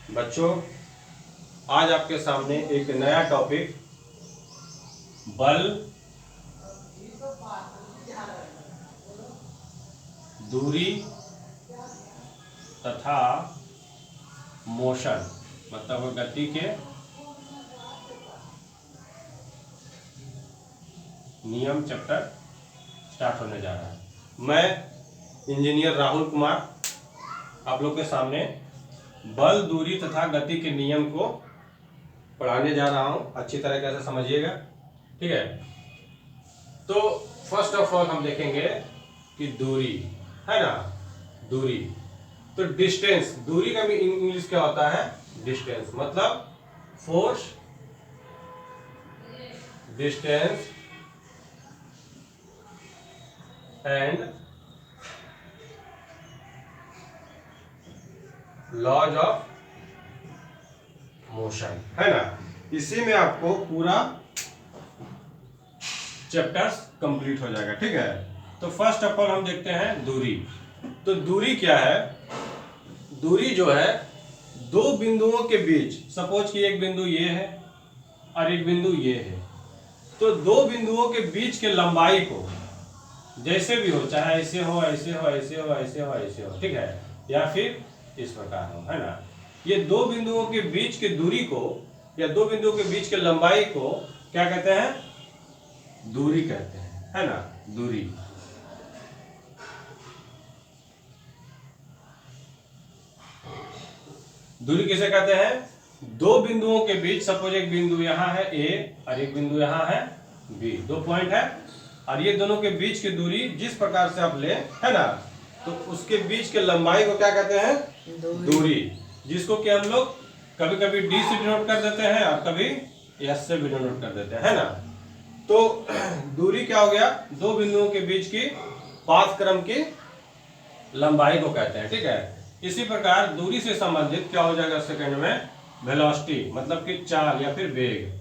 बच्चों, आज आपके सामने एक नया टॉपिक बल, दूरी तथा मोशन मतलब गति के नियम चैप्टर स्टार्ट होने जा रहा है। मैं इंजीनियर राहुल कुमार आप लोग के सामने बल, दूरी तथा गति के नियम को पढ़ाने जा रहा हूं। अच्छी तरीके से समझिएगा, ठीक है। तो फर्स्ट ऑफ ऑल हम देखेंगे कि दूरी है ना, दूरी तो डिस्टेंस, दूरी का भी इंग्लिश क्या होता है, डिस्टेंस मतलब force, distance and laws of motion, है ना। इसी में आपको पूरा चैप्टर्स कंप्लीट हो जाएगा, ठीक है। तो फर्स्ट ऑफ ऑल हम देखते हैं दूरी। तो दूरी क्या है, दूरी जो है दो बिंदुओं के बीच, सपोज कि एक बिंदु ये है और एक बिंदु ये है, तो दो बिंदुओं के बीच के लंबाई को जैसे भी हो, चाहे ऐसे हो, ऐसे हो, ऐसे हो, ऐसे हो, ऐसे हो, ठीक है, या फिर इस प्रकार हो, है ना। ये दो बिंदुओं के बीच की दूरी को या दो बिंदुओं के बीच के लंबाई को क्या कहते हैं, दूरी कहते हैं, है ना, दूरी। दूरी किसे कहते हैं, दो बिंदुओं के बीच, सपोज एक बिंदु यहाँ है ए और एक बिंदु यहाँ है बी, दो पॉइंट है और ये दोनों के बीच की दूरी जिस प्रकार से आप ले, है ना, तो उसके बीच के लंबाई को क्या कहते हैं, दूरी, जिसको कि हम लोग कभी कभी डी से डिनोट कर देते हैं और कभी एस से भी डिनोट कर देते हैं, है ना। तो दूरी क्या हो गया, दो बिंदुओं के बीच की पाथ क्रम की लंबाई को कहते हैं, ठीक है। इसी प्रकार दूरी से संबंधित क्या हो जाएगा सेकंड में, वेलोसिटी मतलब कि चाल या फिर वेग,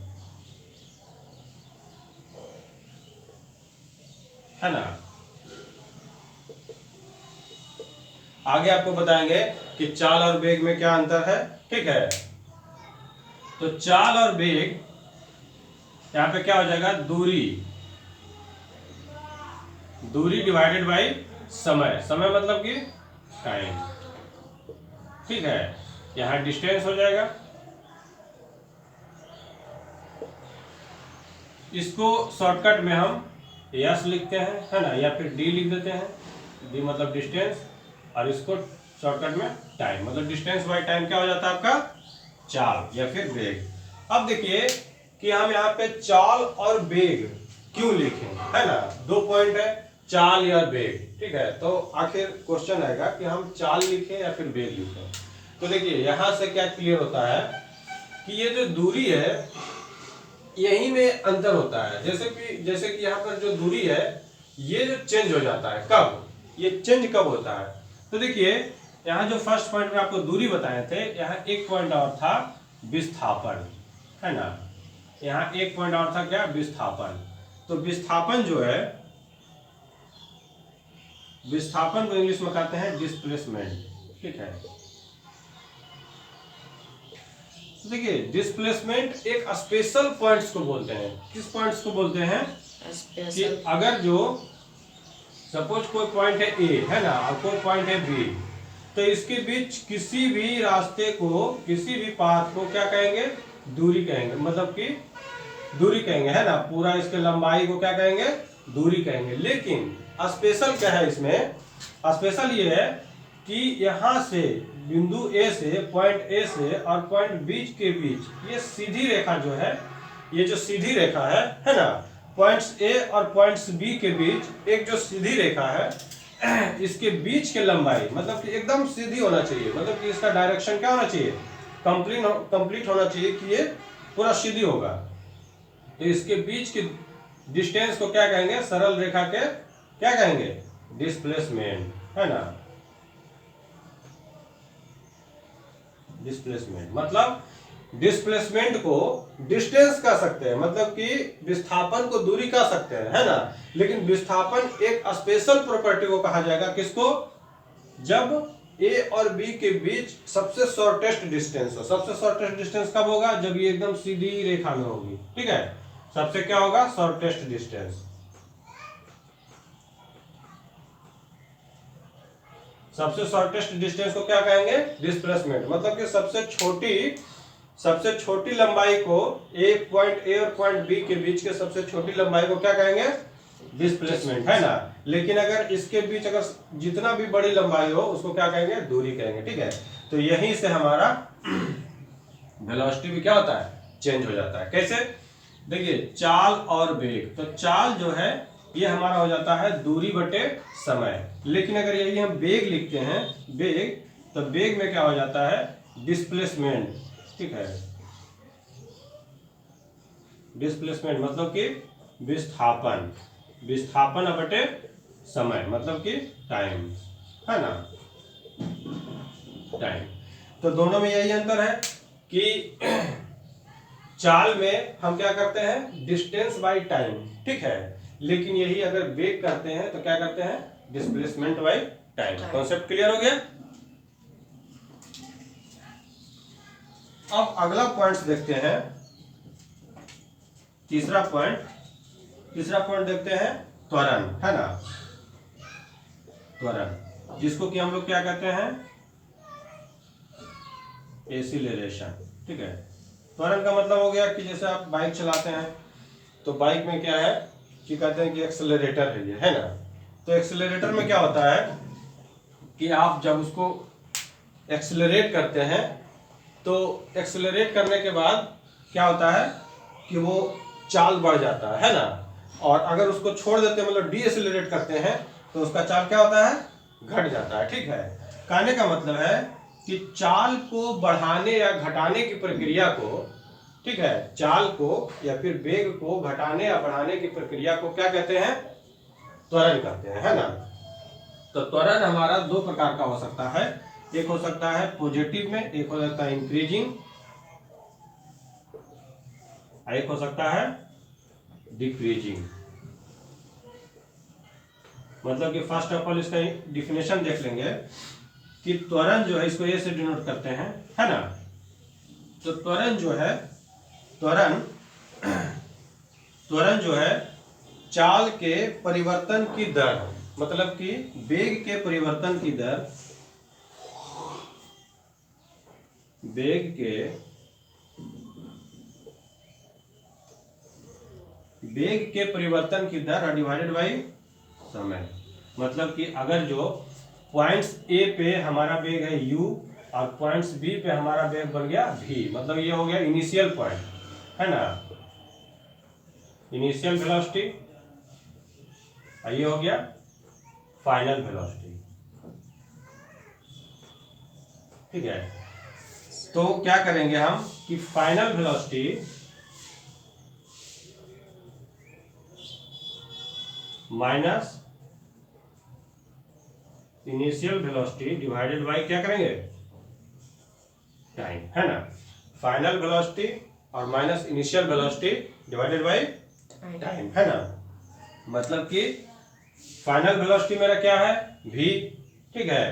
है ना। आगे आपको बताएंगे कि चाल और वेग में क्या अंतर है, ठीक है। तो चाल और वेग यहां पे क्या हो जाएगा, दूरी, दूरी डिवाइडेड बाय समय, समय मतलब कि टाइम, ठीक है। यहां डिस्टेंस हो जाएगा, इसको शॉर्टकट में हम यस लिखते हैं, है ना, या फिर डी लिख देते हैं। डी मतलब डिस्टेंस और इसको शॉर्टकट में टाइम, मतलब डिस्टेंस बाय टाइम क्या हो जाता है आपका, चाल या फिर वेग। अब देखिए कि हम यहाँ पे चाल और वेग क्यों लिखें, है ना, दो पॉइंट है, चाल या वेग, ठीक है। तो आखिर क्वेश्चन आएगा कि हम चाल लिखें या फिर वेग लिखें। तो देखिए यहां से क्या क्लियर होता है कि ये जो दूरी है यही में अंतर होता है। जैसे कि यहाँ पर जो दूरी है ये जो चेंज हो जाता है, कब, ये चेंज कब होता है। तो देखिए यहाँ जो फर्स्ट पॉइंट में आपको दूरी बताए थे, यहाँ एक पॉइंट और था विस्थापन, है ना। यहाँ एक पॉइंट और था क्या, विस्थापन। तो विस्थापन जो है, विस्थापन को इंग्लिश में कहते हैं डिस्प्लेसमेंट, ठीक है। देखिए डिस्प्लेसमेंट एक स्पेशल पॉइंट्स को बोलते हैं, किस पॉइंट्स को बोलते हैं, कि अगर जो सपोज कोई पॉइंट है ए, है ना, और कोई पॉइंट है बी, तो इसके बीच किसी भी रास्ते को, किसी भी पाथ को क्या कहेंगे, दूरी कहेंगे, मतलब कि दूरी कहेंगे, है ना। पूरा इसके लंबाई को क्या कहेंगे, दूरी कहेंगे। लेकिन स्पेशल क्या है इसमें, स्पेशल ये है कि यहां से बिंदु ए से, पॉइंट ए से और पॉइंट बी के बीच ये सीधी रेखा जो है, ये जो सीधी रेखा है ना, पॉइंट्स ए और पॉइंट्स बी के बीच एक जो सीधी रेखा है, इसके बीच के लंबाई मतलब कि एकदम सीधी होना चाहिए, मतलब कि इसका डायरेक्शन क्या होना चाहिए, कंप्लीट होना चाहिए कि ये पूरा सीधी होगा। तो इसके बीच की डिस्टेंस को क्या कहेंगे, सरल रेखा के क्या कहेंगे, डिस्प्लेसमेंट, है ना। डिस्प्लेसमेंट मतलब डिस्प्लेसमेंट को डिस्टेंस कह सकते हैं, मतलब कि विस्थापन को दूरी कह सकते हैं, है ना। लेकिन विस्थापन एक स्पेशल प्रॉपर्टी को कहा जाएगा, किसको, जब ए और बी के बीच सबसे शॉर्टेस्ट डिस्टेंस हो। सबसे शॉर्टेस्ट डिस्टेंस कब होगा? जब ये एकदम सीधी रेखा में होगी, ठीक है। सबसे क्या होगा? Shortest distance. सबसे शॉर्टेस्ट डिस्टेंस को क्या कहेंगे? डिस्प्लेसमेंट। मतलब कि सबसे छोटी लंबाई को पॉइंट ए और पॉइंट बी के बीच के सबसे छोटी लंबाई को क्या कहेंगे? डिस्प्लेसमेंट, है ना। लेकिन अगर इसके बीच अगर जितना भी बड़ी लंबाई हो उसको क्या कहेंगे? दूरी कहेंगे, ठीक है। तो यहीं से हमारा वेलोसिटी भी क्या होता है? चेंज हो जाता है। कैसे? देखिए, चाल और वेग। तो चाल जो है ये हमारा हो जाता है दूरी बटे समय। लेकिन अगर यही हम वेग लिखते हैं, वेग, तो वेग में क्या हो जाता है? डिस्प्लेसमेंट, ठीक है। डिस्प्लेसमेंट मतलब कि विस्थापन। विस्थापन बटे समय मतलब कि टाइम, है ना, टाइम। तो दोनों में यही अंतर है कि चाल में हम क्या करते हैं? डिस्टेंस बाय टाइम, ठीक है। लेकिन यही अगर वेग करते हैं तो क्या करते हैं? Displacement by time. Concept clear हो गया? अब अगला पॉइंट देखते हैं, तीसरा पॉइंट देखते हैं त्वरण, है ना। त्वरण, जिसको कि हम लोग क्या कहते हैं? एक्सीलरेशन, ठीक है। त्वरण का मतलब हो गया कि जैसे आप बाइक चलाते हैं तो बाइक में क्या है कि कहते हैं कि एक्सेलरेटर है ये, है ना। तो एक्सेलरेटर में क्या होता है कि आप जब उसको एक्सेलरेट करते हैं तो एक्सेलरेट करने के बाद क्या होता है कि वो चाल बढ़ जाता है ना। और अगर उसको छोड़ देते हैं, मतलब डीएक्सेलरेट करते हैं, तो उसका चाल क्या होता है? घट जाता है, ठीक है। कहने का मतलब है कि चाल को बढ़ाने या घटाने की प्रक्रिया को, ठीक है, चाल को या फिर वेग को घटाने या बढ़ाने की प्रक्रिया को क्या कहते हैं? त्वरण कहते हैं, है ना। तो त्वरण हमारा दो प्रकार का हो सकता है। एक हो सकता है पॉजिटिव में, एक हो सकता है इंक्रीजिंग, एक हो सकता है डिक्रीजिंग। मतलब कि फर्स्ट ऑफ ऑल इसका डिफिनेशन देख लेंगे कि त्वरण जो है, इसको ए से डिनोट करते हैं, है ना। तो त्वरण जो है चाल के परिवर्तन की दर, मतलब कि वेग के परिवर्तन की दर, वेग के परिवर्तन की दर डिवाइडेड बाई समय। मतलब कि अगर जो पॉइंट्स ए पे हमारा वेग है u और पॉइंट्स बी पे हमारा वेग बन गया v, मतलब ये हो गया इनिशियल पॉइंट, है ना, इनिशियल वेलोसिटी, ये हो गया फाइनल वेलोसिटी, ठीक है। तो क्या करेंगे हम कि final velocity minus initial velocity divided by क्या करेंगे? टाइम, है ना। फाइनल वेलोसिटी और minus initial velocity divided by time, है ना। मतलब कि फाइनल वेलोसिटी मेरा क्या है? v, ठीक है।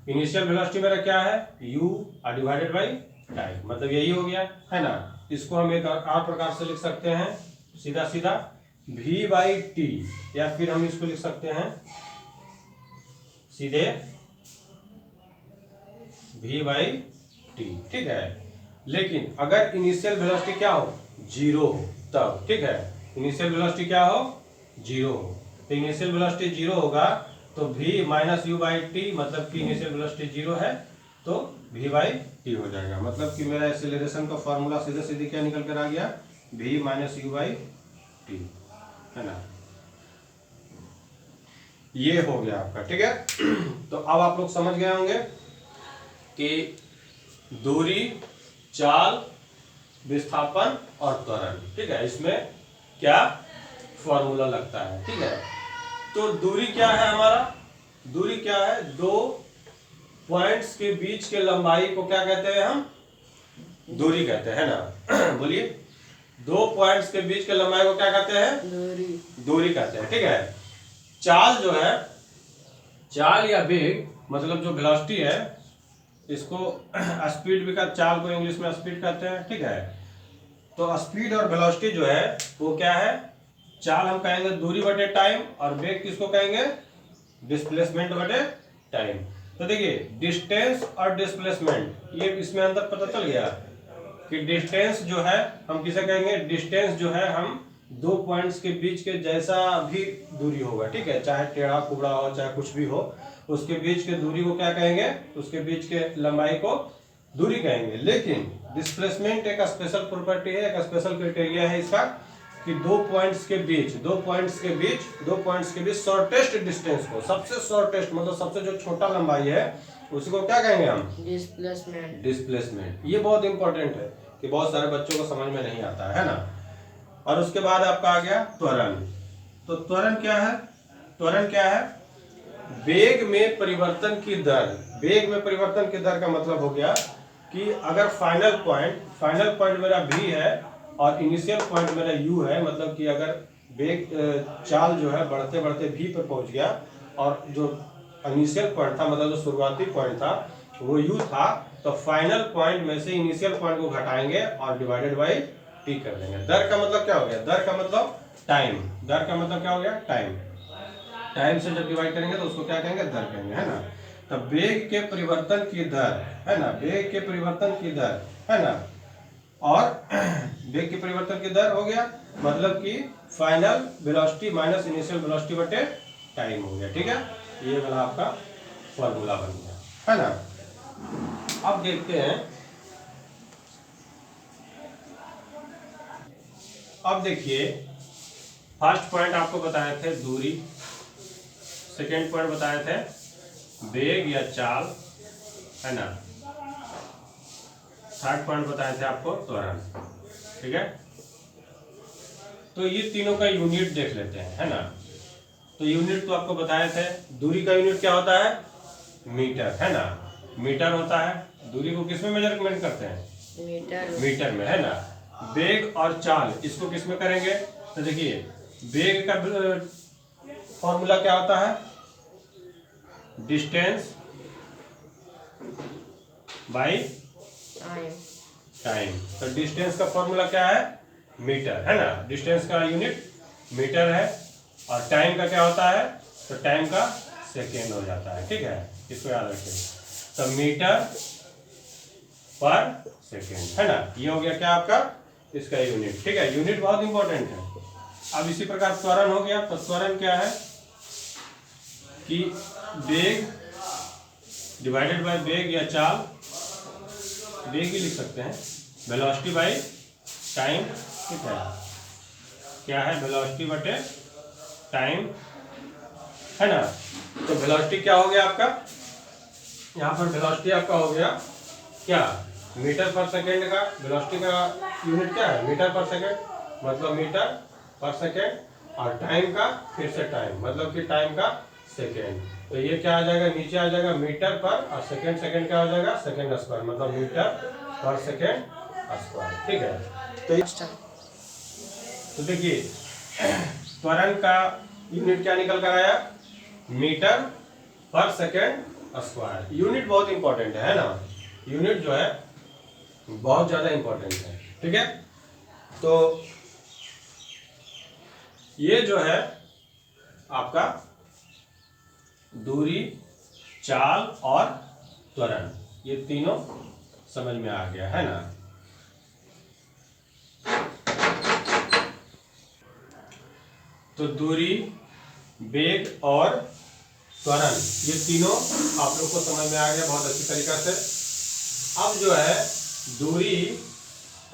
इनिशियल वेलोसिटी मेरा क्या है? u और डिवाइडेड बाय टाइम, मतलब यही हो गया, है ना। इसको हम एक और प्रकार से लिख सकते हैं, सीधा सीधा v बाई टी, या फिर हम इसको लिख सकते हैं सीधे v बाई टी, ठीक है। लेकिन अगर इनिशियल वेलोसिटी क्या हो? जीरो हो तब, ठीक है। इनिशियल वेलोसिटी क्या हो? जीरो हो। तो इनिशियल वेलोसिटी जीरो होगा तो v minus u by T, मतलब कि इनिशियल वेलोसिटी जीरो है तो v बाई टी हो जाएगा। मतलब कि मेरा एक्सेलरेशन का फॉर्मूला सीधे सीधे क्या निकल कर आ गया? v minus u by T, है ना। ये हो गया आपका, ठीक है। तो अब आप लोग समझ गए होंगे कि दूरी, चाल, विस्थापन और त्वरण, ठीक है, इसमें क्या फॉर्मूला लगता है, ठीक है। तो दूरी क्या है हमारा? दूरी क्या है? दो पॉइंट्स के बीच के लंबाई को क्या कहते हैं हम? दूरी कहते हैं ना। बोलिए, दो पॉइंट्स के बीच के लंबाई को क्या कहते हैं? दूरी कहते हैं, ठीक है। चाल जो है, चाल या वेग, मतलब जो वेलोसिटी है, इसको स्पीड भी का, चाल को इंग्लिश में स्पीड कहते हैं, ठीक है। तो स्पीड और वेलोसिटी जो है वो क्या है, चाल हम कहेंगे दूरी बटे टाइम, और वेग किसको कहेंगे, डिस्प्लेसमेंट बटे टाइम। तो देखिए डिस्टेंस और डिस्प्लेसमेंट ये इसमें अंतर पता चल गया कि डिस्टेंस जो है हम किसे कहेंगे, डिस्टेंस जो है हम दो पॉइंट्स के बीच के जैसा भी दूरी होगा, ठीक है, चाहे टेढ़ा कुबड़ा हो चाहे कुछ भी हो, उसके बीच के दूरी को क्या कहेंगे, उसके बीच के लंबाई को दूरी कहेंगे। लेकिन डिस्प्लेसमेंट एक स्पेशल प्रॉपर्टी है, एक स्पेशल क्राइटेरिया है इसका कि दो पॉइंट्स के बीच शॉर्टेस्ट डिस्टेंस को, सबसे शॉर्टेस्ट मतलब सबसे जो छोटा लंबाई है उसको क्या कहेंगे हम, डिस्प्लेसमेंट। ये बहुत इंपॉर्टेंट है कि बहुत सारे बच्चों को समझ में नहीं आता है ना। और उसके बाद आपका आ गया त्वरण। तो त्वरण क्या है, त्वरण क्या है, वेग में परिवर्तन की दर। वेग में परिवर्तन की दर का मतलब हो गया कि अगर फाइनल पॉइंट मेरा v है और इनिशियल पॉइंट मेरा u है, मतलब कि अगर वेग चाल जो है बढ़ते बढ़ते v पर पहुंच गया और जो इनिशियल पॉइंट था मतलब जो शुरुआती पॉइंट था वो u था, तो फाइनल पॉइंट में से इनिशियल पॉइंट को घटाएंगे और डिवाइडेड बाई t कर देंगे। दर का मतलब क्या हो गया, दर का मतलब टाइम, दर का मतलब क्या हो गया, टाइम। टाइम से जब डिवाइड करेंगे तो उसको क्या कहेंगे, दर कहेंगे, है ना। तो वेग के परिवर्तन की दर, है ना, वेग के परिवर्तन की दर, है ना, और वेग के परिवर्तन की दर हो गया मतलब कि final velocity minus initial velocity बटे टाइम हो गया, ठीक है। ये वाला आपका फॉर्मूला बन गया, है ना। अब देखते हैं, अब देखिए फर्स्ट पॉइंट आपको बताए थे दूरी, सेकेंड पॉइंट बताए थे वेग या चाल, है ना, थर्ड पॉइंट बताए थे आपको त्वरण, ठीक है। तो ये तीनों का यूनिट देख लेते हैं, है ना। तो यूनिट तो आपको बताए थे, दूरी का यूनिट क्या होता है, मीटर, है ना, मीटर होता है। दूरी को किस में मेजरमेंट करते हैं, मीटर में, है ना। वेग और चाल इसको किस में करेंगे, तो देखिए वेग का फॉर्मूला क्या होता है, डिस्टेंस बाई टाइम। तो डिस्टेंस का फॉर्मूला क्या है, मीटर, है ना, डिस्टेंस का यूनिट मीटर है। और टाइम का क्या होता है, तो टाइम का सेकेंड हो जाता है, ठीक है, इसको याद रखिए। तो मीटर पर सेकेंड, है ना, ये हो गया क्या आपका इसका यूनिट, ठीक है, यूनिट बहुत इंपॉर्टेंट है। अब इसी प्रकार त्वरण हो गया। तो त्वरण क्या है कि वेग डिवाइडेड बाय वेग या चाल, वेग ही लिख सकते हैं, वेलोसिटी बाई टाइम, ठीक है, क्या है वेलोसिटी बटे टाइम, है ना। तो वेलोसिटी क्या हो गया आपका, यहाँ पर वेलोसिटी आपका हो गया क्या, मीटर पर सेकेंड का वेलोसिटी का यूनिट क्या है, मीटर पर सेकेंड, मतलब मीटर पर सेकेंड, और टाइम का फिर से टाइम मतलब कि टाइम का सेकेंड। तो ये क्या आ जाएगा, नीचे आ जाएगा मीटर पर, और सेकेंड क्या हो जाएगा, सेकेंड स्क्वायर, मतलब मीटर पर सेकेंड स्क्वायर, ठीक है। तो देखिए त्वरण का यूनिट क्या निकल कर आया, मीटर पर सेकेंड स्क्वायर। यूनिट बहुत इंपॉर्टेंट है ना, यूनिट जो है बहुत ज्यादा इंपॉर्टेंट है, ठीक है। तो ये जो है आपका दूरी, चाल और त्वरण, ये तीनों समझ में आ गया, है ना। तो दूरी, वेग और त्वरण ये तीनों आप लोग को समझ में आ गया बहुत अच्छी तरीका से। अब जो है दूरी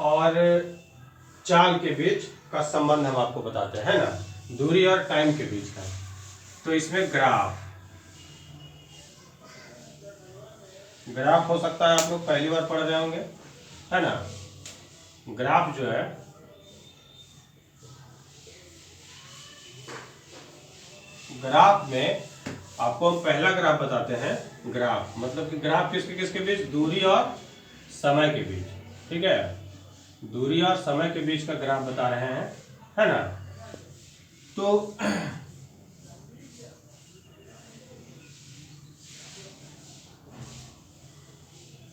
और चाल के बीच का संबंध हम आपको बताते हैं ना, दूरी और टाइम के बीच का। तो इसमें ग्राफ हो सकता है, आप लोग पहली बार पढ़ रहे होंगे, है ना। ग्राफ जो है ग्राफ में आपको हम पहला ग्राफ बताते हैं। ग्राफ मतलब कि ग्राफ किसके किसके बीच, दूरी और समय के बीच, ठीक है, दूरी और समय के बीच का ग्राफ बता रहे हैं, है ना। तो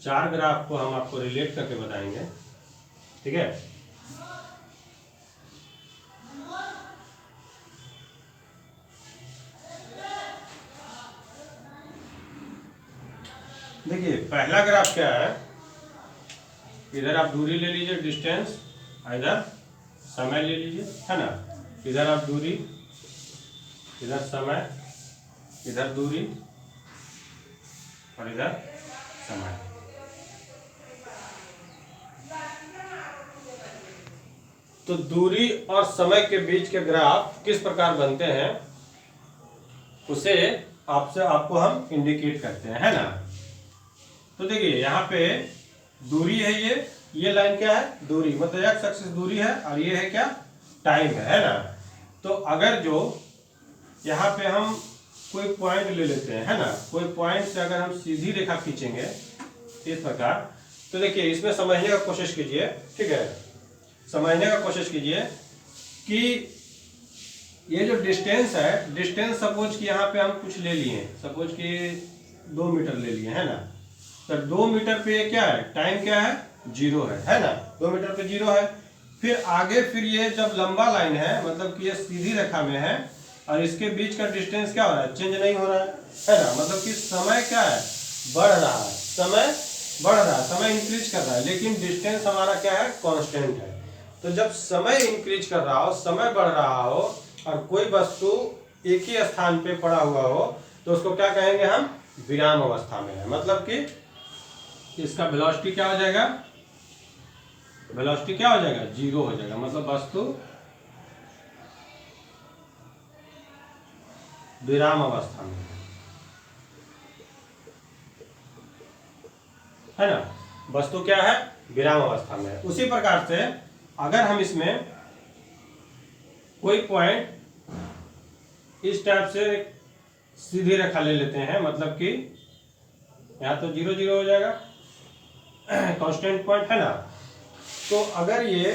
4 ग्राफ को हम आपको रिलेट करके बताएंगे, ठीक है। देखिए पहला ग्राफ क्या है, इधर आप दूरी ले लीजिए, डिस्टेंस, इधर समय ले लीजिए, है ना। इधर आप दूरी, इधर समय, इधर दूरी और इधर समय। तो दूरी और समय के बीच के ग्राफ किस प्रकार बनते हैं उसे आपको हम इंडिकेट करते हैं, है ना। तो देखिए यहाँ पे दूरी है, ये लाइन क्या है, दूरी मतलब एक्स एक्सिस दूरी है, और ये है क्या, टाइम है ना। तो अगर जो यहाँ पे हम कोई पॉइंट ले लेते हैं, है ना, कोई पॉइंट से अगर हम सीधी रेखा खींचेंगे इस प्रकार, तो देखिए इसमें समझने का कोशिश कीजिए, ठीक है, समझने का कोशिश कीजिए कि ये जो डिस्टेंस है, डिस्टेंस सपोज कि यहाँ पे हम कुछ ले लिए, सपोज कि 2 मीटर ले लिए, है ना। तो 2 मीटर पे क्या है, टाइम क्या है, 0 है ना, 2 मीटर पे 0 है। फिर आगे फिर ये जब लंबा लाइन है, मतलब कि ये सीधी रेखा में है और इसके बीच का डिस्टेंस क्या हो रहा है, चेंज नहीं हो रहा है ना, मतलब कि समय क्या है, बढ़ रहा है, समय बढ़ रहा है, समय इंक्रीज कर रहा है, लेकिन डिस्टेंस हमारा क्या है, कांस्टेंट है। तो जब समय इंक्रीज कर रहा हो, समय बढ़ रहा हो और कोई वस्तु एक ही स्थान पे पड़ा हुआ हो, तो उसको क्या कहेंगे हम, विराम अवस्था में है। मतलब कि इसका वेलोसिटी क्या हो जाएगा, वेलोसिटी क्या हो जाएगा, 0 हो जाएगा, मतलब वस्तु विराम अवस्था में है ना, वस्तु क्या है, विराम अवस्था में है। उसी प्रकार से अगर हम इसमें कोई पॉइंट इस टाइप से सीधी रेखा ले लेते हैं, मतलब कि यहाँ तो 0 0 हो जाएगा, कांस्टेंट पॉइंट है ना। तो अगर ये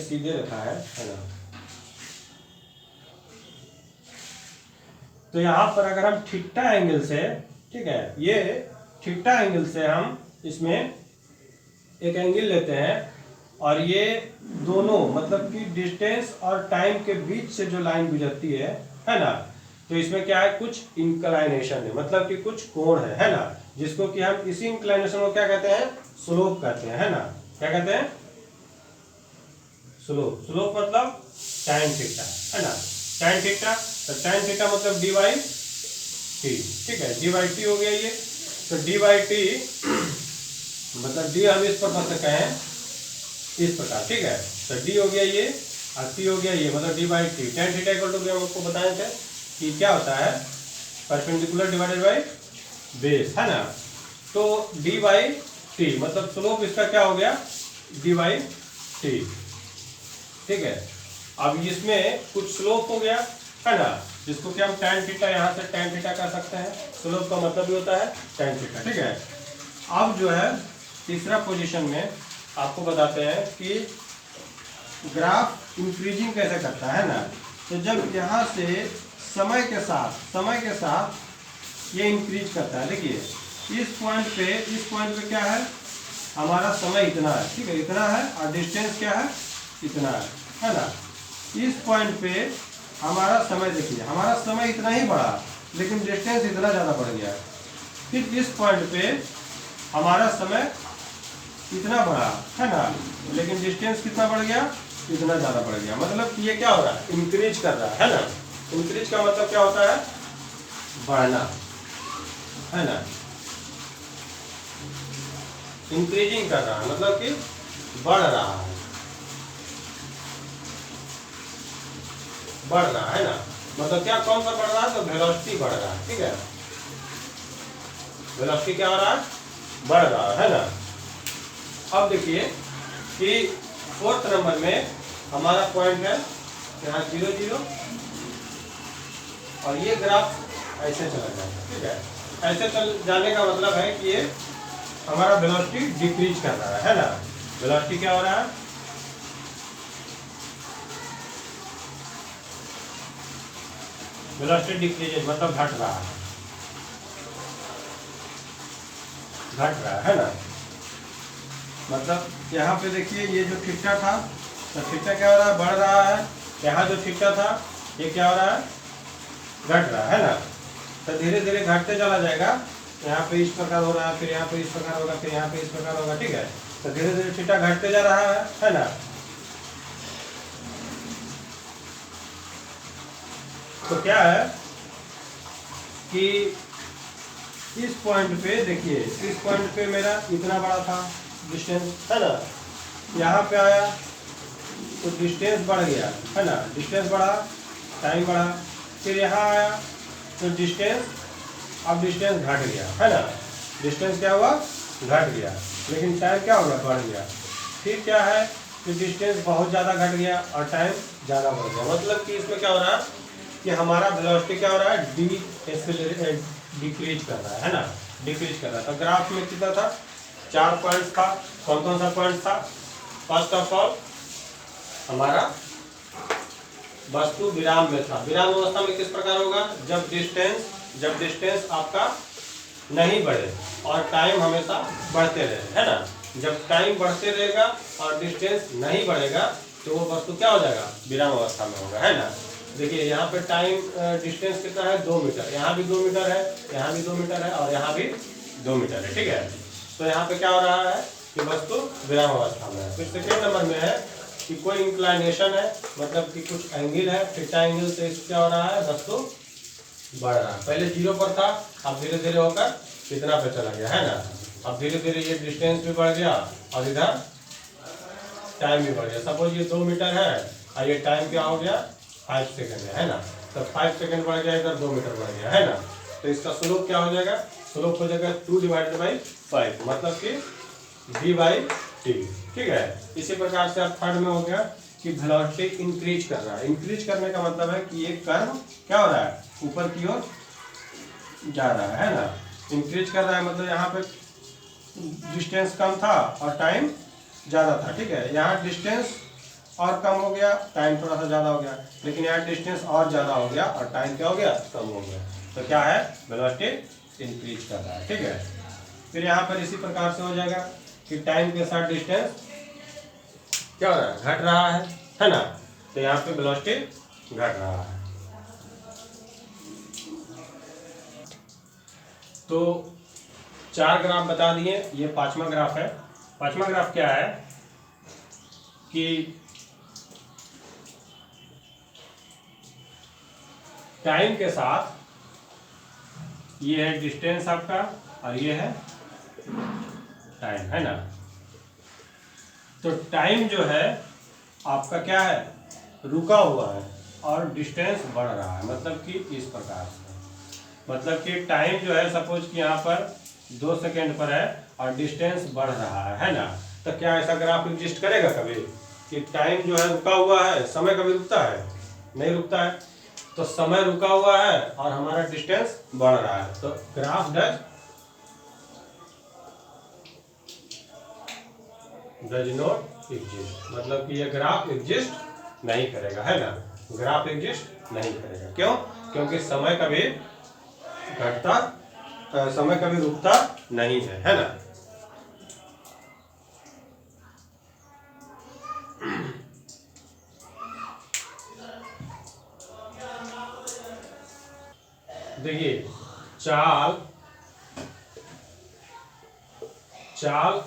सीधे रेखा है ना, तो यहाँ पर अगर हम थीटा एंगल से, ठीक है, ये थीटा एंगल से हम इसमें एक एंगल लेते हैं और ये दोनों मतलब कि डिस्टेंस और टाइम के बीच से जो लाइन गुजरती है ना, तो इसमें क्या है, कुछ इंक्लाइनेशन है, मतलब कि कुछ कोण है ना, जिसको कि हम इसी इंक्लाइनेशन को क्या कहते हैं, स्लोप कहते हैं, है ना। क्या कहते हैं, स्लोप। स्लोप मतलब tan थीटा, है ना, tan थीटा। तो tan थीटा मतलब डी बाई टी, ठीक है, डी बाई टी हो गया ये। तो डी बाई टी मतलब डी हम इस प्रकार से कहें, इस प्रकार, ठीक है। तो डी हो गया ये और टी हो गया ये, मतलब d by t. tan theta equal to हम आपको बताए थे कि क्या होता है, परपेंडिकुलर डिवाइडेड बाई बेस, है ना। तो डी बाई टी मतलब स्लोप इसका क्या हो गया, डी बाई टी, ठीक है। अब इसमें कुछ स्लोप हो गया, है ना, जिसको कि हम tan थीटा, यहाँ से tan थीटा कर सकते हैं। स्लोप का मतलब भी होता है tan थीटा, ठीक है। अब जो है तीसरा पोजीशन में आपको बताते हैं कि ग्राफ इंक्रीजिंग कैसे करता है ना। तो जब यहाँ से समय के साथ ये इंक्रीज करता है, देखिए इस पॉइंट पे क्या है, हमारा समय इतना है, ठीक है, इतना है, और डिस्टेंस क्या है, इतना है ना। इस पॉइंट पे हमारा समय, देखिए हमारा समय इतना ही बढ़ा, लेकिन डिस्टेंस इतना ज़्यादा बढ़ गया। फिर इस पॉइंट पे हमारा समय इतना बढ़ा, है ना, लेकिन डिस्टेंस कितना बढ़ गया, इतना ज़्यादा बढ़ गया। मतलब कि ये क्या हो रहा है, इंक्रीज कर रहा है ना। इंक्रीज का मतलब क्या होता है, बढ़ना, है ना। इंक्रीजिंग कर रहा है मतलब कि बढ़ रहा है, है ना। मतलब क्या, कौन सा बढ़ रहा है, तो वेलोसिटी बढ़ रहा है, ठीक है। वेलोसिटी क्या हो रहा है, बढ़ रहा है ना। अब देखिए कि 4th नंबर में हमारा पॉइंट है यहाँ 0 0, और ये ग्राफ ऐसे चला जाएगा, ठीक है। ऐसे चल जाने का मतलब है कि ये हमारा वेलोसिटी डिक्रीज कर रहा है ना। वेलोसिटी क्या हो रहा है, वेलोसिटी डिक्रीज मतलब घट रहा है ना। मतलब यहाँ पे देखिए ये जो थीटा था, तो थीटा क्या हो रहा है, बढ़ रहा है। यहाँ जो थीटा था ये क्या हो रहा है, घट रहा है ना। तो धीरे धीरे घटते चला जाएगा। यहाँ पे इस प्रकार हो रहा है, फिर यहाँ पे इस प्रकार होगा, फिर यहाँ पे इस प्रकार होगा, ठीक है। तो धीरे धीरे थीटा घटते जा रहा है ना। तो क्या है कि इस पॉइंट पे देखिए, इस पॉइंट पे मेरा इतना बड़ा था डिस्टेंस, है ना। यहाँ पे आया तो डिस्टेंस बढ़ गया, है ना, डिस्टेंस बढ़ा, टाइम बढ़ा। फिर यहाँ आया तो डिस्टेंस, अब डिस्टेंस घट गया, है ना। डिस्टेंस क्या हुआ, घट गया, लेकिन टाइम क्या होगा, बढ़ गया। फिर क्या है कि डिस्टेंस बहुत ज़्यादा घट गया और टाइम ज़्यादा बढ़ गया। मतलब कि इसमें क्या हो रहा है कि हमारा वेलोसिटी क्या हो रहा है, डिक्रीज कर रहा है ना, डिक्रीज कर रहा है। तो ग्राफ में कितना था, 4 पॉइंट्स था। कौन कौन सा पॉइंट था, फर्स्ट ऑफ ऑल हमारा वस्तु विराम में था। विराम अवस्था में किस प्रकार होगा, जब डिस्टेंस आपका नहीं बढ़े और टाइम हमेशा बढ़ते रहे, है ना। जब टाइम बढ़ते रहेगा और डिस्टेंस नहीं बढ़ेगा तो वो वस्तु क्या हो जाएगा, विराम अवस्था में होगा, है ना। देखिए यहाँ पे टाइम डिस्टेंस कितना है, 2 मीटर। यहाँ भी 2 मीटर है, यहाँ भी 2 मीटर है और यहाँ भी 2 मीटर है, ठीक है। तो यहाँ पे क्या हो रहा है कि वस्तु विराम अवस्था में है। फिर सेकेंड नंबर में है कि कोई इंक्लाइनेशन है, मतलब कि कुछ एंगल है, थीटा एंगल से क्या हो रहा है, वस्तु बढ़ रहा है। पहले 0 पर था, अब धीरे धीरे होकर कितना पे चला गया, है ना। अब धीरे धीरे ये डिस्टेंस भी बढ़ गया और इधर टाइम भी बढ़ गया। सपोज ये 2 मीटर है और ये टाइम क्या हो गया, 5 सेकंड है ना। तो 5 सेकंड बढ़ गया, इधर 2 मीटर बढ़ गया, है ना। तो इसका स्लोप क्या हो जाएगा, स्लोप हो जाएगा 2/5, मतलब कि d/t, ठीक है। इसी प्रकार से अब थर्ड में हो गया कि वेलोसिटी इंक्रीज कर रहा है। इंक्रीज करने का मतलब है कि ये कर्व क्या हो रहा है, ऊपर की ओर जा रहा है ना। इंक्रीज कर रहा है मतलब यहाँ पे डिस्टेंस कम था और टाइम ज़्यादा था, ठीक है। यहाँ डिस्टेंस और कम हो गया, टाइम थोड़ा सा ज़्यादा हो गया, लेकिन यहाँ डिस्टेंस और ज़्यादा हो गया और टाइम क्या हो गया, कम हो गया। तो क्या है, वेलोसिटी इंक्रीज कर रहा है, ठीक है। फिर यहाँ पर इसी प्रकार से हो जाएगा कि टाइम के साथ डिस्टेंस क्या हो रहा है, घट रहा है ना। तो यहाँ पे वेलोसिटी घट रहा है। तो 4 ग्राफ बता दिए, ये 5वां ग्राफ है। 5वां ग्राफ क्या है कि टाइम के साथ ये है डिस्टेंस आपका और ये है टाइम, है ना। तो टाइम जो है आपका क्या है, रुका हुआ है और डिस्टेंस बढ़ रहा है, मतलब कि इस प्रकार से। मतलब कि टाइम जो है सपोज कि यहाँ पर 2 सेकेंड पर है और डिस्टेंस बढ़ रहा है ना। तो क्या ऐसा ग्राफ एग्जिस्ट करेगा कभी कि टाइम जो है रुका हुआ है, समय कभी रुकता है, नहीं रुकता है। तो समय रुका हुआ है और हमारा डिस्टेंस बढ़ रहा है, तो ग्राफ डज नॉट एग्जिस्ट, मतलब कि ये ग्राफ एग्जिस्ट नहीं करेगा, है ना। ग्राफ एग्जिस्ट नहीं करेगा, क्यों, क्योंकि समय कभी घटता, समय कभी रुकता नहीं है ना। देखिए चाल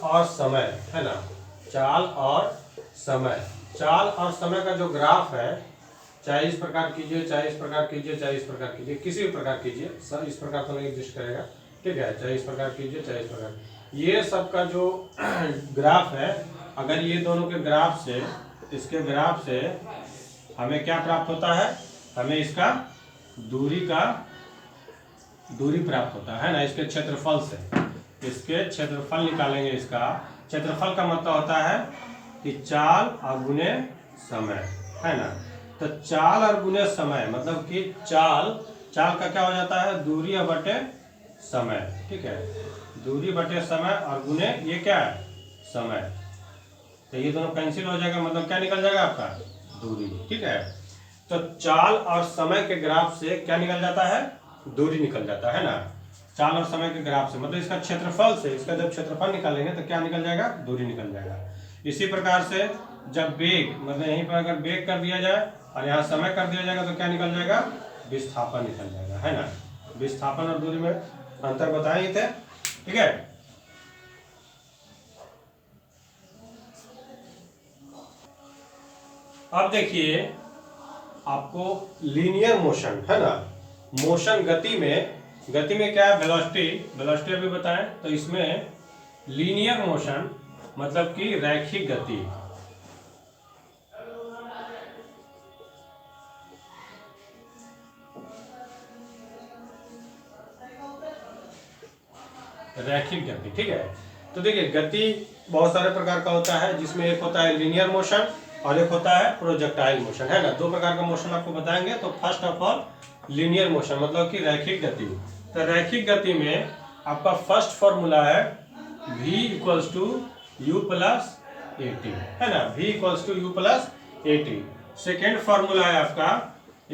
और समय, है ना। चाल और समय का जो ग्राफ है, चाहे इस प्रकार कीजिए, चाहे इस प्रकार कीजिए, चाहे इस प्रकार कीजिए, किसी भी प्रकार कीजिए, सब इस प्रकार तो नहीं एग्जिस्ट करेगा, ठीक है। चाहे इस प्रकार कीजिए, चाहे इस प्रकार, ये सब का जो ग्राफ है, अगर ये दोनों के ग्राफ से, इसके ग्राफ से हमें क्या प्राप्त होता है, हमें इसका दूरी प्राप्त होता है ना, इसके क्षेत्रफल से। इसके क्षेत्रफल निकालेंगे, इसका क्षेत्रफल का मतलब होता है कि चाल और गुने समय, है ना। तो चाल और गुने समय मतलब कि चाल का क्या हो जाता है, दूरी बटे समय, ठीक है। दूरी बटे समय और गुने ये क्या है, समय। तो ये दोनों कैंसिल हो जाएगा, मतलब क्या निकल जाएगा आपका, दूरी, ठीक है। तो चाल और समय के ग्राफ से क्या निकल जाता है, दूरी निकल जाता है ना। चाल और समय के ग्राफ से, मतलब इसका क्षेत्रफल से, इसका जब क्षेत्रफल निकालेंगे तो क्या निकल जाएगा, दूरी निकल जाएगा। इसी प्रकार से जब वेग, मतलब यहीं पर अगर वेग कर दिया जाए और यहाँ समय कर दिया जाएगा तो क्या निकल जाएगा, विस्थापन निकल जाएगा, है ना। विस्थापन और दूरी में अंतर बताए थे, ठीक है। अब देखिए आपको लीनियर मोशन, है ना, मोशन गति में क्या है, वेलोसिटी अभी बताएं। तो इसमें लीनियर मोशन मतलब कि रैखिक गति, ठीक है। तो देखिए गति बहुत सारे प्रकार का होता है, जिसमें एक होता है लीनियर मोशन और एक होता है प्रोजेक्टाइल मोशन, है ना। दो प्रकार का मोशन आपको बताएंगे। तो first of all linear motion मतलब कि रैखिक गति। तो रैखिक गति में आपका फर्स्ट फॉर्मूला है v equals to u plus a t, है ना, v equals to u plus a t. Second formula है आपका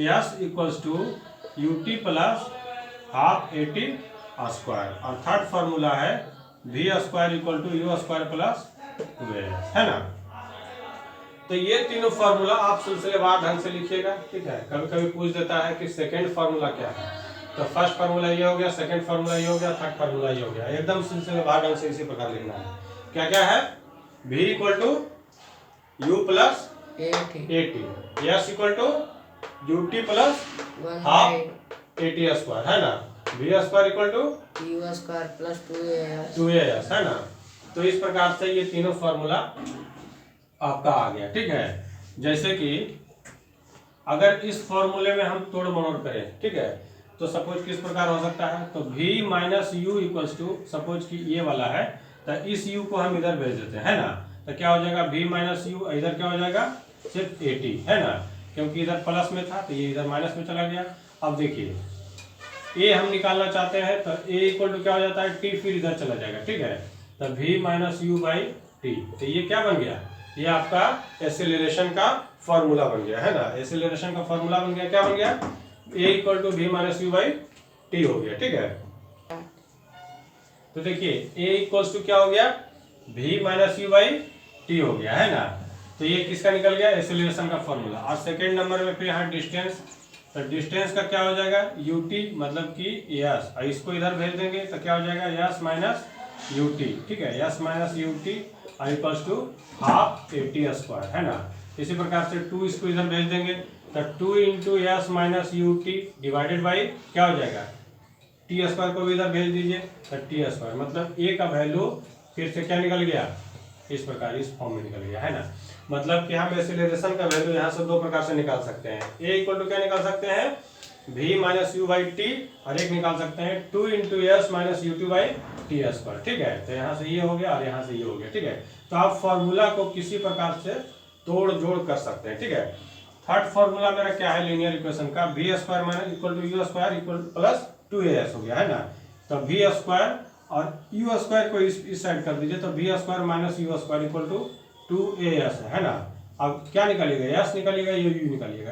s equals to u t plus half a t square, और थर्ड फॉर्मूला है v square equal to u square plus 2as, है ना। तो ये तीनों फॉर्मूला आप सिलसिलेवार ढंग से लिखिएगा, ठीक है। कभी कभी पूछ देता है कि सेकंड फॉर्मूला क्या है, तो फर्स्ट फॉर्मूला ये हो गया, सेकंड फॉर्मूला ये हो गया, थर्ड फॉर्मूला ये हो गया। एकदम सिलसिलेवार ढंग से इसी प्रकार लिखना है। क्या क्या है, v equal to u plus a t, s equal to u t plus half a t square, है ना, v square equal to u square plus 2as, है ना। तो इस प्रकार से ये तीनों फॉर्मूला आपका आ गया, ठीक है। जैसे कि अगर इस फॉर्मूले में हम तोड़ मरोड़ करें, ठीक है, तो सपोज किस प्रकार हो सकता है, तो v minus u equals to, suppose कि ये वाला है तो इस u को हम इधर भेज देते हैं, है ना। तो क्या हो जाएगा, v माइनस यू, इधर क्या हो जाएगा सिर्फ ए टी, है ना, क्योंकि इधर प्लस में था तो ये इधर माइनस में चला गया। अब देखिए a हम निकालना चाहते हैं तो a इक्वल टू क्या हो जाता है, t, फिर इधर चला जाएगा, ठीक है। तो v minus u by T, तो ये क्या बन गया, ये आपका एक्सेलरेशन का फॉर्मूला बन गया, है ना। एक्सेलरेशन का फॉर्मूला बन गया, क्या बन गया, a equal to v minus u by t हो गया, ठीक है। तो देखिए a इक्वल टू क्या हो गया, v minus u by t हो गया, है ना। तो ये किसका निकल गया, एक्सेलरेशन का फॉर्मूला। और सेकेंड नंबर में फिर यहाँ डिस्टेंस, तो डिस्टेंस का क्या हो जाएगा, यू टी, मतलब कि यस, और इसको इधर भेज देंगे तो क्या हो जाएगा, यस माइनस यू टी, ठीक है, s minus u t equals to half a t square, है ना। इसी प्रकार से 2 इसको इधर भेज देंगे तो 2 into yes minus u T divided by क्या हो जाएगा, टी स्क्वायर को भी इधर भेज दीजिए तो टी स्क्वायर, मतलब ए का वैल्यू फिर से क्या निकल गया, इस प्रकार इस फॉर्म में निकल गया, है ना। मतलब कि हम एक्सेलरेशन का वैल्यू यहाँ से दो प्रकार से निकाल सकते हैं। ए इक्वल टू क्या निकाल सकते हैं, v minus u by T, और एक निकाल सकते हैं 2 into S minus u T by T square, ठीक है। तो यहाँ से ये हो गया और यहाँ से ये हो गया, ठीक है। तो आप फॉर्मूला को किसी प्रकार से तोड़ जोड़ कर सकते हैं, ठीक है। थर्ड फॉर्मूला मेरा क्या है लीनियर इक्वेशन का, v square minus equal to u square equal plus 2as हो गया, है ना। तो v स्क्वायर और u स्क्वायर को इस साइड कर दीजिए, तो v square minus u square equal to 2as है ना। अब क्या निकालिएगा, s निकालिएगा या u निकालिएगा,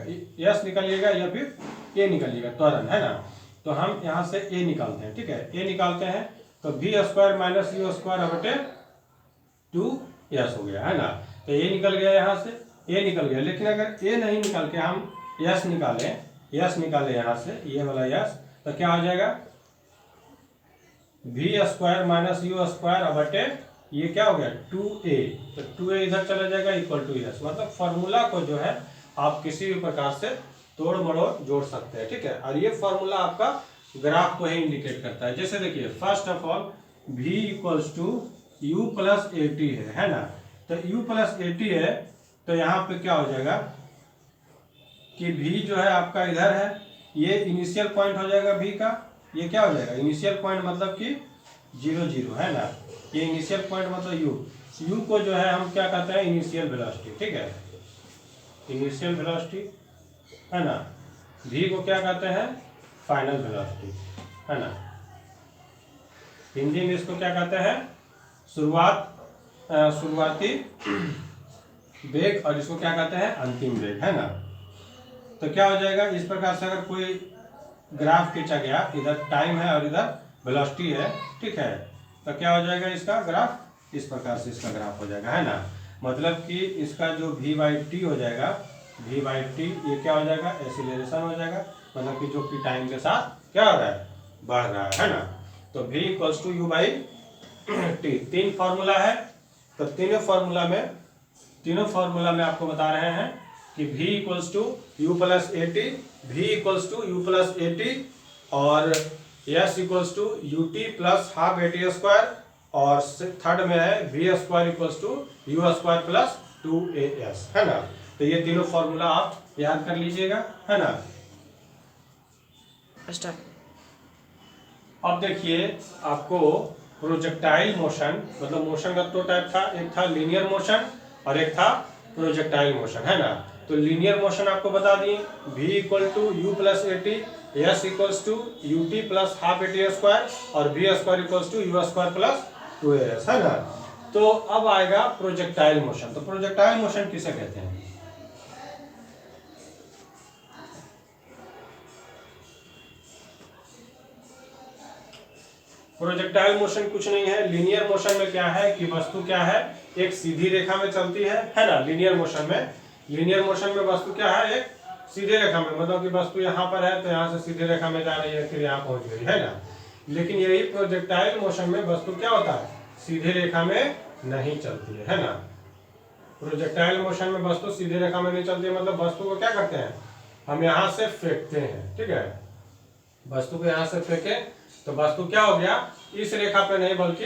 s निकालिएगा या फिर a निकालिएगा त्वरण, है ना। तो हम यहाँ से a निकालते हैं, ठीक है, a निकालते हैं तो v square minus u square बटे 2s हो गया, है ना। तो a निकल गया, यहाँ से a निकल गया। लेकिन अगर a नहीं निकाल के हम s निकालें यहाँ से, ये वाला s, तो क्या हो जाएगा, v square minus u square बटे ये क्या हो गया 2a, तो 2a इधर चला जाएगा इक्वल टू s। मतलब फॉर्मूला को जो है आप किसी भी प्रकार से तोड़ मरोड़ जोड़ सकते हैं, ठीक है। और ये फॉर्मूला आपका ग्राफ को ही इंडिकेट करता है। जैसे देखिए first of all v equals to u plus a t है ना। तो u प्लस ए टी है तो यहाँ पे क्या हो जाएगा कि v जो है आपका इधर है, ये इनिशियल पॉइंट हो जाएगा v का, ये क्या हो जाएगा इनिशियल पॉइंट, मतलब कि 0 0 है ना। ये इनिशियल पॉइंट मतलब u को जो है हम क्या कहते हैं, इनिशियल वेलोसिटी, ठीक है, इनिशियल वेलोसिटी, है ना। v को क्या कहते हैं, फाइनल वेलोसिटी, है ना। हिंदी में इसको क्या कहते हैं, शुरुआती वेग, और इसको क्या कहते हैं, अंतिम वेग, है ना। तो क्या हो जाएगा इस प्रकार से, अगर कोई ग्राफ खींचा गया, इधर टाइम है और इधर वेलोसिटी है, ठीक है, तो क्या हो जाएगा इसका ग्राफ, इस प्रकार से इसका ग्राफ हो जाएगा, है ना। मतलब कि इसका जो v/t हो जाएगा, v/t ये क्या हो जाएगा, एक्सीलरेशन हो जाएगा, मतलब कि जो कि टाइम के साथ क्या हो रहा है, बढ़ रहा है ना। तो v equals to u/t, 3 formula है, तो तीनों फार्मूला में आपको बता रहे हैं कि v equals to u plus a t, v equals to u plus a t, और s equals to ut plus half a t square, और थर्ड में है v square equals to u square plus 2as, है ना। तो ये तीनों formula आप याद कर लीजिएगा, है ना। अब देखिए आपको प्रोजेक्टाइल मोशन, मतलब मोशन का 2 टाइप था, एक था लीनियर मोशन और एक था प्रोजेक्टाइल मोशन, है ना। तो लीनियर मोशन आपको बता दिए, v equal to u plus a t, s equals to u t plus half a t square, और v square equals to u square plus 2as, है ना। तो अब आएगा प्रोजेक्टाइल मोशन। तो प्रोजेक्टाइल मोशन किसे कहते हैं? प्रोजेक्टाइल मोशन कुछ नहीं है, लीनियर मोशन में क्या है कि वस्तु क्या है, एक सीधी रेखा में चलती है ना। लीनियर मोशन में वस्तु क्या है, एक सीधे रेखा में, मतलब कि वस्तु यहाँ पर है तो यहाँ से सीधे रेखा में जा रही है, फिर यहाँ पहुंच गई, है ना। लेकिन यही प्रोजेक्टाइल मोशन में वस्तु क्या होता है, सीधे रेखा में नहीं चलती है ना। प्रोजेक्टाइल मोशन में वस्तु सीधे रेखा में नहीं चलती है, मतलब वस्तु को क्या करते हैं, हम यहाँ से फेंकते हैं, ठीक है। वस्तु को यहाँ से फेंके तो वस्तु क्या हो गया, इस रेखा पे नहीं बल्कि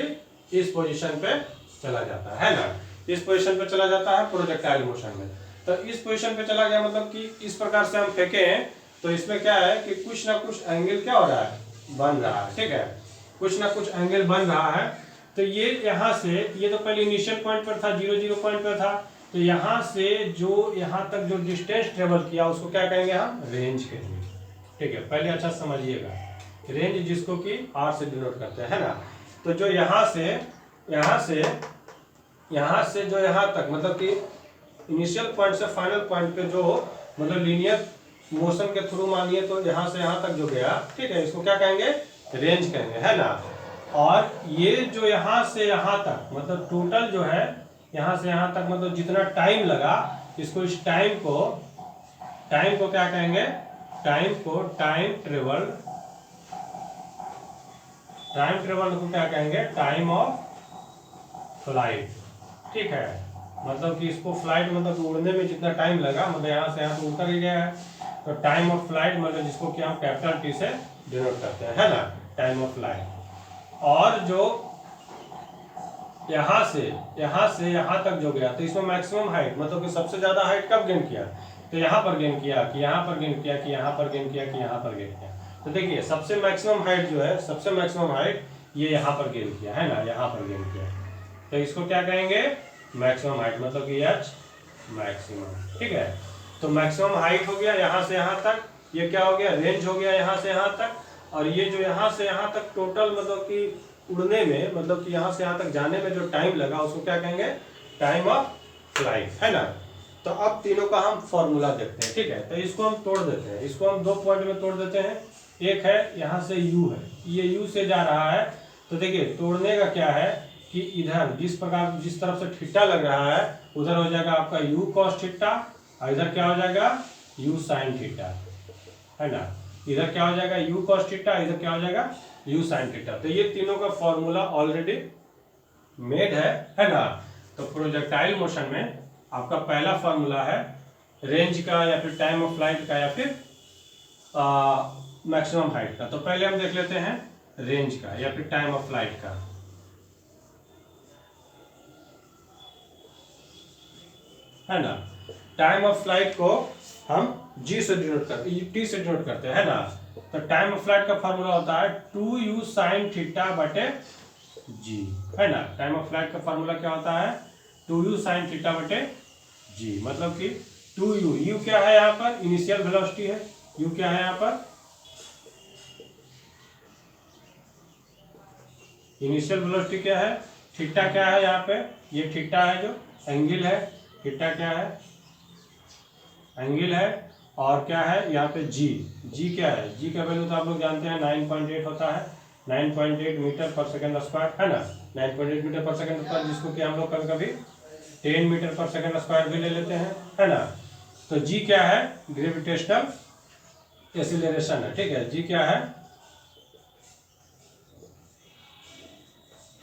इस पोजीशन पे चला जाता है ना। इस पोजीशन पे चला जाता है प्रोजेक्टाइल मोशन में। तो इस पोजीशन पे चला गया, मतलब कि इस प्रकार से हम फेंके हैं तो इसमें क्या है कि कुछ ना कुछ एंगल क्या हो रहा है, बन रहा है, ठीक है, कुछ ना कुछ एंगल बन रहा है। तो ये यहाँ से, ये तो पहले इनिशियल पॉइंट पर था, 0 पॉइंट पर था, तो यहाँ से जो यहाँ तक जो डिस्टेंस ट्रेवल किया उसको क्या कहेंगे, हम रेंज कहेंगे, ठीक है। पहले अच्छा समझिएगा, रेंज जिसको कि r से डिनोट करते हैं ना। तो जो यहाँ से जो यहाँ तक, मतलब कि इनिशियल पॉइंट से फाइनल पॉइंट पे जो मतलब लीनियर मोशन के थ्रू मानिए तो यहाँ से यहाँ तक जो गया, ठीक है, इसको क्या कहेंगे, रेंज कहेंगे, है ना। और ये जो यहाँ से यहाँ तक, मतलब टोटल जो है यहाँ से यहाँ तक, मतलब जितना टाइम लगा, इसको इस टाइम को क्या कहेंगे, टाइम ट्रेवल को क्या कहेंगे, टाइम ऑफ फ्लाइट, ठीक है। मतलब कि इसको फ्लाइट, मतलब उड़ने में जितना टाइम लगा, मतलब यहाँ से यहाँ तो उतर ही गया है, तो टाइम ऑफ फ्लाइट, मतलब जिसको कि हम कैपिटल टी से डिनोट करते हैं, है ना, टाइम ऑफ फ्लाइट। और जो यहाँ से यहाँ तक जो गया, तो इसमें मैक्सिमम हाइट, मतलब कि सबसे ज्यादा हाइट कब गेन किया, तो यहाँ पर गेन किया, कि यहाँ पर गेन किया, कि यहाँ पर गेन किया, कि यहाँ पर गेन किया। तो देखिए सबसे मैक्सिमम हाइट जो है, सबसे मैक्सिमम हाइट ये यहाँ पर गेन किया, है ना, यहाँ पर गेन किया, तो इसको क्या कहेंगे, मैक्सिमम हाइट, मतलब कि एच मैक्सिमम, ठीक है। तो मैक्सिमम हाइट हो गया यहाँ से यहाँ तक, ये क्या हो गया, रेंज हो गया यहाँ से यहाँ तक। और ये जो यहाँ से यहाँ तक टोटल, मतलब कि उड़ने में, मतलब कि यहाँ से यहाँ तक जाने में जो टाइम लगा उसको क्या कहेंगे, टाइम ऑफ फ्लाइट, है ना। तो अब तीनों का हम फॉर्मूला देखते हैं, ठीक है। तो इसको हम तोड़ देते हैं, इसको हम 2 पॉइंट में तोड़ देते हैं। एक है यहाँ से u है, ये u से जा रहा है, तो देखिए तोड़ने का क्या है कि इधर जिस तरफ से थीटा लग रहा है उधर हो जाएगा आपका u cos थीटा, और इधर क्या हो जाएगा u sin थीटा, है ना। इधर क्या हो जाएगा u cos थीटा, इधर क्या हो जाएगा u sin थीटा। तो ये तीनों का फॉर्मूला ऑलरेडी मेड है ना। तो प्रोजेक्टाइल मोशन में आपका पहला फॉर्मूला है रेंज का, या फिर टाइम ऑफ फ्लाइट का, या फिर मैक्सिमम हाइट का। तो पहले हम देख लेते हैं रेंज का या फिर टाइम ऑफ फ्लाइट का, है ना। टाइम ऑफ फ्लाइट को हम g से डिनोट करते हैं, t से डिनोट करते हैं, है ना। तो टाइम ऑफ फ्लाइट का फॉर्मूला होता है 2u sin थीटा बटे g, है ना। टाइम ऑफ फ्लाइट का फॉर्मूला क्या होता है, 2u sin थीटा बटे g, मतलब कि 2u, u क्या है यहाँ पर, इनिशियल वेलोसिटी है, u क्या है यहाँ पर, इनिशियल वेलोसिटी क्या है, थीटा क्या है यहाँ पे, ये थीटा है जो एंगल है, थीटा क्या है, एंगल है, और क्या है यहाँ पे g क्या है, g का वैल्यू तो आप लोग जानते हैं 9.8 होता है, 9.8 मीटर पर सेकंड स्क्वायर, है ना, 9.8 मीटर पर सेकंड स्क्वायर, जिसको कि हम लोग कभी कभी 10 मीटर पर सेकंड स्क्वायर भी ले लेते हैं, है ना। तो जी क्या है, ग्रेविटेशनल एक्सीलरेशन है, ठीक है। जी क्या है,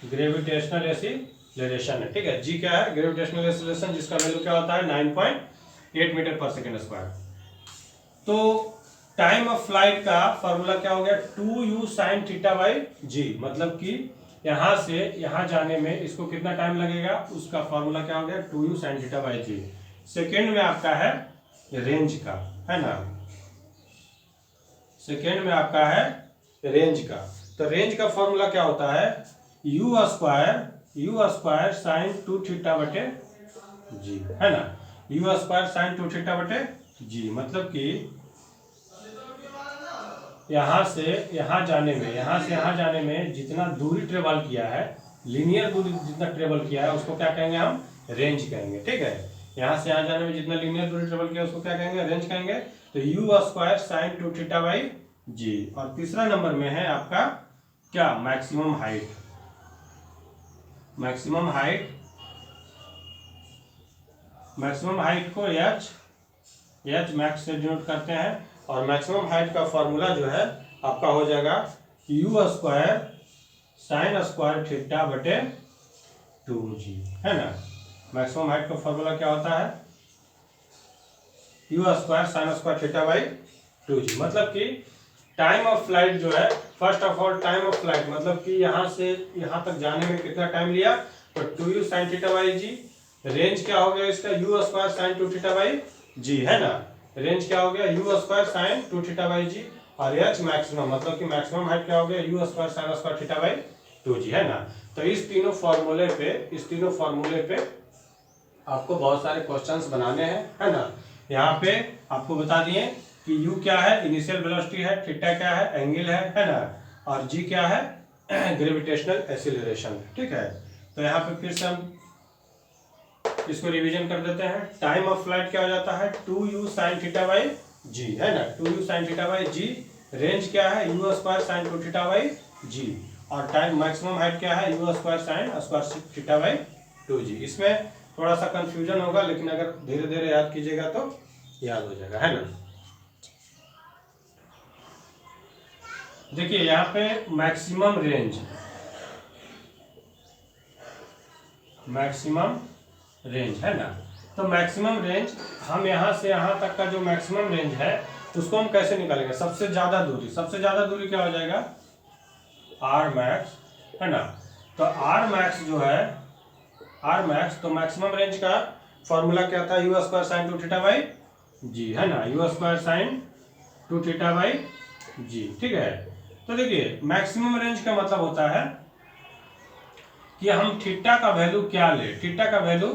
ग्रेविटेशनल एक्सीलरेशन है, ठीक है। जी क्या है, ग्रेविटेशनल एक्सीलरेशन, जिसका वैल्यू क्या होता है 9.8 मीटर पर सेकंड स्क्वायर। तो टाइम ऑफ फ्लाइट का फॉर्मूला क्या हो गया, 2u sin थीटा बाई जी, मतलब कि यहां से यहां जाने में इसको कितना टाइम लगेगा, उसका फॉर्मूला क्या हो गया 2u sin theta by g. Second में आपका है रेंज का, है ना, सेकेंड में आपका है रेंज का। तो रेंज का फॉर्मूला क्या होता है, यू स्क्वायर साइन 2 थीटा बटे जी, है ना, यू स्क्वायर साइन 2 थीटा बटे जी, मतलब कि यहां से यहां जाने में, यहां से यहां जाने में जितना दूरी ट्रेवल किया है, लीनियर दूरी जितना ट्रेवल किया है, उसको क्या कहेंगे हम, रेंज कहेंगे, ठीक है। यहां से यहां जाने में जितना लीनियर दूरी ट्रेवल किया उसको क्या कहेंगे, रेंज कहेंगे। तो u square sine 2 theta by g. और तीसरा नंबर में है आपका क्या, maximum height, maximum height, maximum height को एच मैक्स से डिनोट करते हैं। और मैक्सिमम हाइट का फॉर्मूला जो है आपका हो जाएगा you square sine square theta बटे 2g, है ना। मैक्सिमम हाइट का फॉर्मूला क्या होता है, u square sine square theta by 2g, मतलब कि टाइम ऑफ फ्लाइट जो है, first of all time of flight मतलब कि यहां से यहां तक जाने में कितना टाइम लिया, तो 2u sin theta by g. Range क्या हो गया इसका, u square sine 2 theta by g, है ना, रेंज क्या हो गया u square sine 2 theta by g. और एच मैक्सिमम, मतलब कि मैक्सिमम हाइट क्या हो गया, u square sine square theta by 2g, है ना। तो इस तीनों फॉर्मूले पे आपको बहुत सारे क्वेश्चंस बनाने हैं, है ना। यहाँ पे आपको बता दिए कि u क्या है, इनिशियल वेलोसिटी है, थीटा क्या है, एंगल है ना, और g क्या है, ग्रेविटेशनल एक्सीलरेशन, ठीक है। तो यहाँ पे फिर से हम इसको रिवीजन कर देते हैं। टाइम ऑफ फ्लाइट क्या हो जाता है 2u sin theta by g, है ना, 2u sin theta by g. Range क्या है, u square sine 2 theta by g. और टाइम मैक्सिमम हाइट क्या है, u square sine square theta by 2g। इसमें थोड़ा सा कंफ्यूजन होगा, लेकिन अगर धीरे धीरे याद कीजिएगा तो याद हो जाएगा, है ना। देखिए यहाँ पे मैक्सिमम रेंज, मैक्सिमम रेंज, है ना। तो मैक्सिमम रेंज, हम यहाँ से यहाँ तक का जो मैक्सिमम रेंज है उसको हम कैसे निकालेंगे, सबसे ज्यादा दूरी, सबसे ज्यादा दूरी क्या हो जाएगा, आर मैक्स, है ना। तो आर मैक्स जो है, आर मैक्स, तो मैक्सिमम रेंज का फॉर्मूला क्या था, u square sine 2 theta by g, है ना, u square sine 2 theta by g, ठीक है। तो देखिए मैक्सिमम रेंज का मतलब होता है कि हम थीटा का वैल्यू क्या ले, थीटा का वैल्यू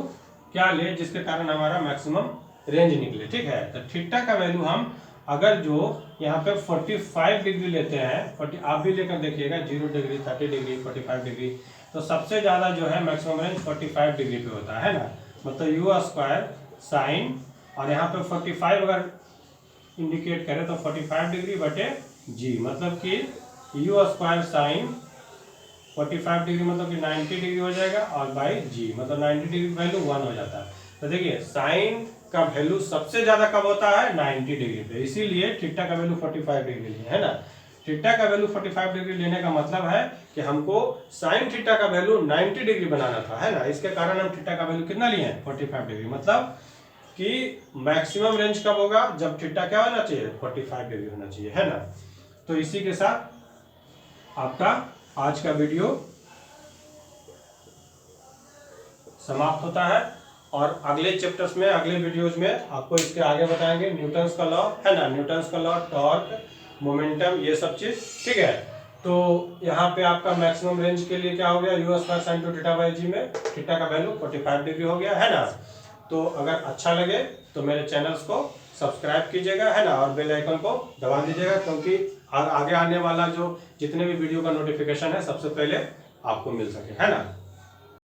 क्या ले जिसके कारण हमारा मैक्सिमम रेंज निकले, ठीक है। तो थीटा का वैल्यू हम अगर जो यहाँ पे 45 डिग्री लेते हैं, 40 आप भी लेकर देखिएगा, 0 डिग्री, 30 डिग्री, 45 डिग्री, तो सबसे ज्यादा जो है मैक्सिमम रेंज 45 डिग्री पे होता है ना। मतलब यू स्क्वायर साइन, और यहाँ पे 45 अगर इंडिकेट करें तो 45 डिग्री बटे जी, मतलब कि यू स्क्वायर साइन 45 डिग्री मतलब कि 90 डिग्री हो जाएगा, और बाई जी मतलब 90 डिग्री वैल्यू 1 हो जाता है। तो देखिए साइन का वैल्यू सबसे ज्यादा कब होता है, 90 डिग्री पे, इसीलिए थीटा का वैल्यू 45 डिग्री लिए, है ना। थीटा का वैल्यू 45 डिग्री लेने का मतलब है कि हमको साइन थीटा का वैल्यू 90 डिग्री बनाना था, है ना। इसके कारण हम थीटा का वैल्यू कितना लिए, 45 डिग्री। मतलब कि मैक्सिमम रेंज कब होगा, जब थीटा क्या होना चाहिए, 45 डिग्री होना चाहिए, है ना। तो इसी के साथ आपका आज का वीडियो समाप्त होता है, और अगले चैप्टर्स में, अगले वीडियोज में आपको इसके आगे बताएंगे न्यूटन्स का लॉ, है ना, न्यूटन्स का लॉ, टॉर्क, मोमेंटम, ये सब चीज, ठीक है। तो यहाँ पे आपका मैक्सिमम रेंज के लिए क्या हो गया, u square sine 2 theta by g में थीटा का वैल्यू 45 डिग्री हो गया, है ना। तो अगर अच्छा लगे तो मेरे चैनल्स को सब्सक्राइब कीजिएगा, है ना, और बेल आइकन को दबा दीजिएगा, क्योंकि आगे आने वाला जो जितने भी वीडियो का नोटिफिकेशन है सबसे पहले आपको मिल सके, है ना।